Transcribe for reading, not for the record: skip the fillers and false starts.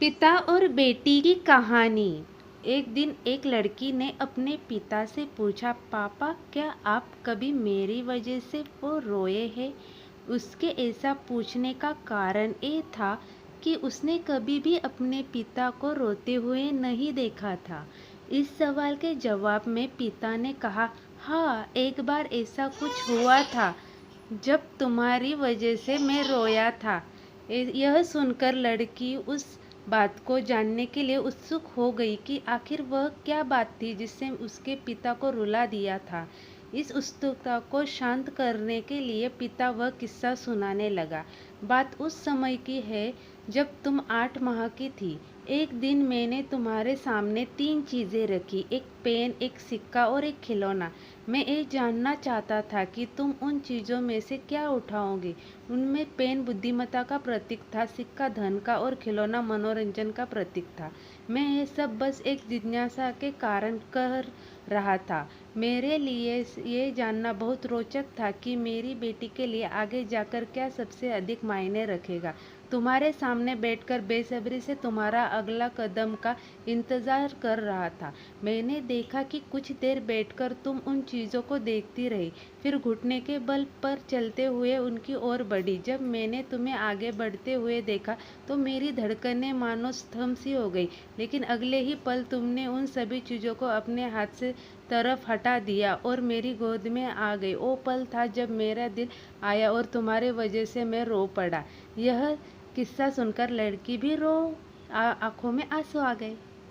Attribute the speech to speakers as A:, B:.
A: पिता और बेटी की कहानी। एक दिन एक लड़की ने अपने पिता से पूछा, पापा क्या आप कभी मेरी वजह से वो रोए हैं? उसके ऐसा पूछने का कारण ये था कि उसने कभी भी अपने पिता को रोते हुए नहीं देखा था। इस सवाल के जवाब में पिता ने कहा, हाँ, एक बार ऐसा कुछ हुआ था जब तुम्हारी वजह से मैं रोया था। यह सुनकर लड़की उस बात को जानने के लिए उत्सुक हो गई कि आखिर वह क्या बात थी जिससे उसके पिता को रुला दिया था। इस उत्सुकता को शांत करने के लिए पिता वह किस्सा सुनाने लगा। बात उस समय की है जब तुम 8 माह की थी। एक दिन मैंने तुम्हारे सामने 3 चीजें रखी, एक पेन, एक सिक्का और एक खिलौना। मैं ये जानना चाहता था कि तुम उन चीजों में से क्या उठाओगे। उनमें पेन बुद्धिमत्ता का प्रतीक था, सिक्का धन का और खिलौना मनोरंजन का प्रतीक था। मैं ये सब बस एक जिज्ञासा के कारण कर रहा था। मेरे लिए ये जानना बहुत रोचक था कि मेरी बेटी के लिए आगे जाकर क्या सबसे अधिक मायने रखेगा। तुम्हारे सामने बैठकर बेसब्री से तुम्हारा अगला कदम का इंतजार कर रहा था। मैंने देखा कि कुछ देर बैठकर तुम उन चीज़ों को देखती रही, फिर घुटने के बल पर चलते हुए उनकी ओर बढ़ी। जब मैंने तुम्हें आगे बढ़ते हुए देखा तो मेरी धड़कनें मानो स्तंभ सी हो गई, लेकिन अगले ही पल तुमने उन सभी चीज़ों को अपने हाथ से तरफ हटा दिया और मेरी गोद में आ गई। वो पल था जब मेरा दिल आया और तुम्हारे वजह से मैं रो पड़ा। यह किस्सा सुनकर लड़की भी रो आंखों में आंसू आ गए।